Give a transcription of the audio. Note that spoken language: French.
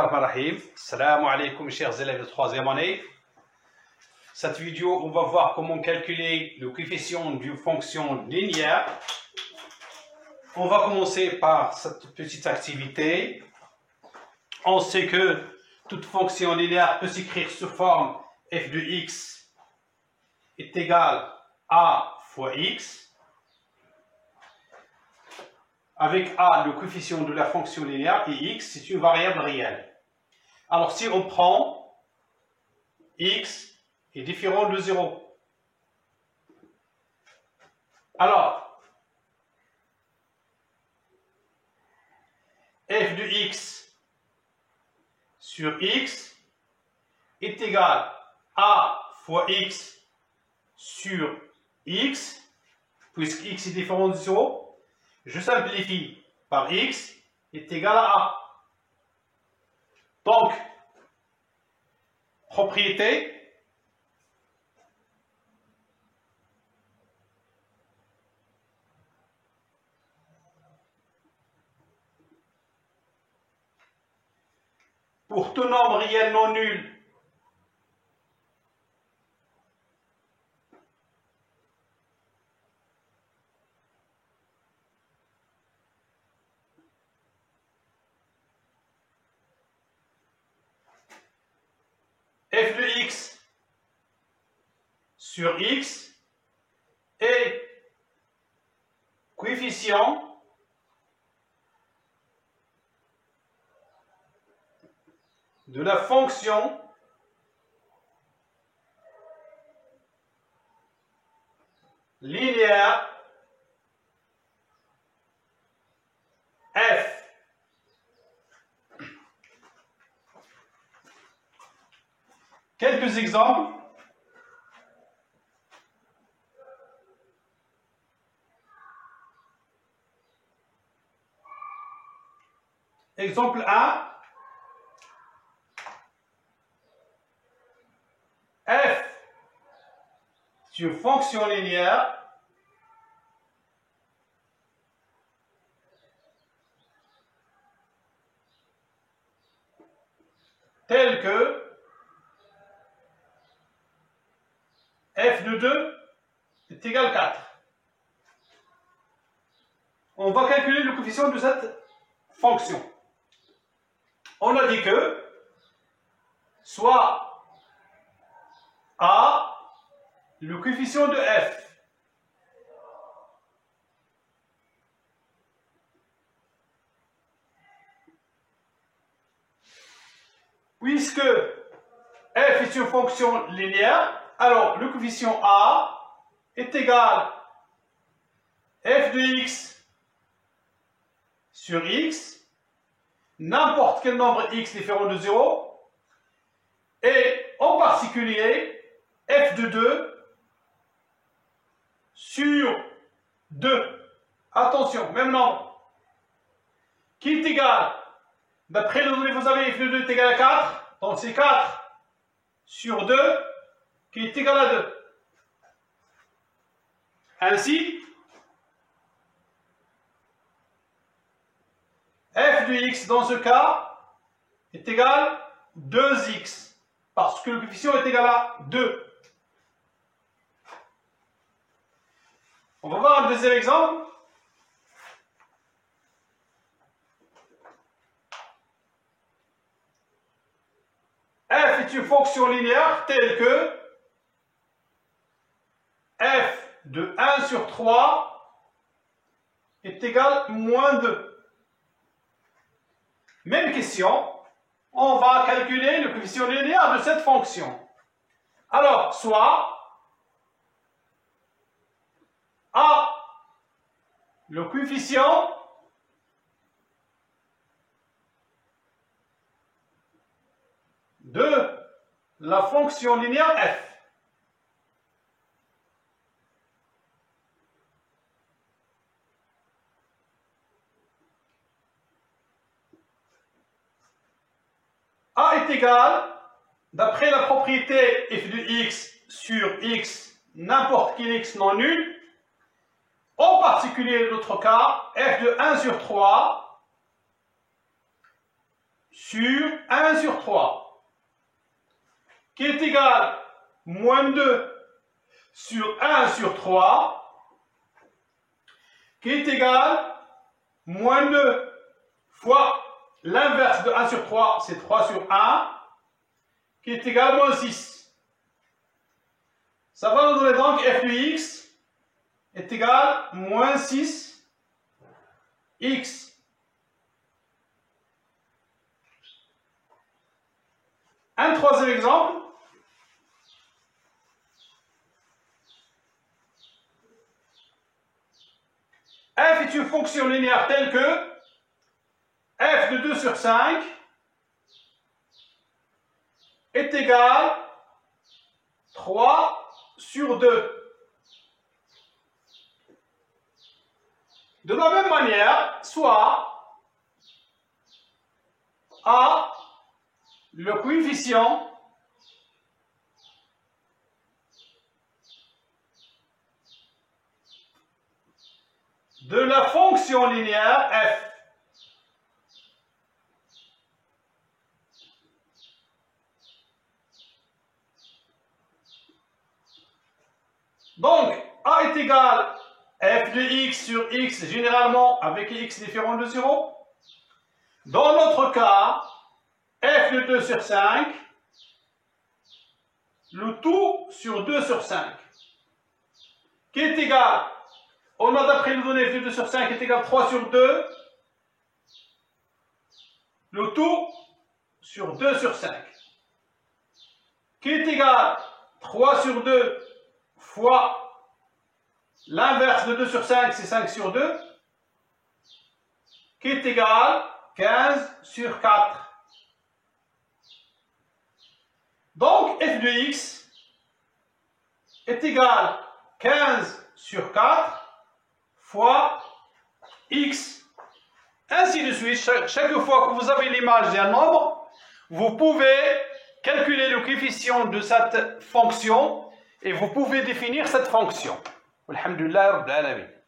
Bismillahirrahmanirrahim. Salam alaikum mes chers élèves de 3e année. Cette vidéo, on va voir comment calculer le coefficient d'une fonction linéaire. On va commencer par cette petite activité. On sait que toute fonction linéaire peut s'écrire sous forme f de x est égal à fois x. Avec a, le coefficient de la fonction linéaire, et x, c'est une variable réelle. Alors, si on prend x est différent de 0, alors, f de x sur x est égal à fois x sur x, puisque x est différent de 0. Je simplifie par x est égal à a. Donc, propriété pour tout nombre réel non nul f de x sur x est coefficient de la fonction linéaire f. Quelques exemples. Exemple 1. F, c'est une fonction linéaire telle que f de 2 est égal à 4. On va calculer le coefficient de cette fonction. On a dit que soit a, le coefficient de f, puisque f est une fonction linéaire, alors le coefficient a est égal à f de x sur x, n'importe quel nombre x différent de 0, et en particulier f de 2 sur 2. Attention, même nombre. Qui est égal, d'après les données, vous avez f de 2 est égal à 4. Donc c'est 4 sur 2 qui est égal à 2. Ainsi, f de x dans ce cas est égal à 2x. Parce que le coefficient est égal à 2. On va voir un deuxième exemple. F est une fonction linéaire telle que f de 1 sur 3 est égal à moins 2. Même question, on va calculer le coefficient linéaire de cette fonction. Alors, soit a, le coefficient de la fonction linéaire f. A est égal, d'après la propriété f de x sur x, n'importe quel x non nul, en particulier l'autre cas, f de 1 sur 3 sur 1 sur 3, qui est égal moins 2 sur 1 sur 3, qui est égal moins 2 fois l'inverse de 1 sur 3, c'est 3 sur 1, qui est égal à moins 6. Ça va nous donner donc f de x est égal à moins 6 x. Un troisième exemple. F est une fonction linéaire telle que f de 2 sur 5 est égal à 3 sur 2. De la même manière, soit A, le coefficient de la fonction linéaire f. Donc, A est égal à f de x sur x, généralement avec x différent de 0. Dans notre cas, f de 2 sur 5, le tout sur 2 sur 5, qui est égal, on a d'après nous donner f de 2 sur 5 est égal à 3 sur 2, le tout sur 2 sur 5, qui est égal à 3 sur 2 fois l'inverse de 2 sur 5, c'est 5 sur 2, qui est égal à 15 sur 4. Donc, f de x est égal à 15 sur 4 fois x. Ainsi de suite, chaque fois que vous avez l'image d'un nombre, vous pouvez calculer le coefficient de cette fonction et vous pouvez définir cette fonction. Alhamdulillah Rabbil Alamin.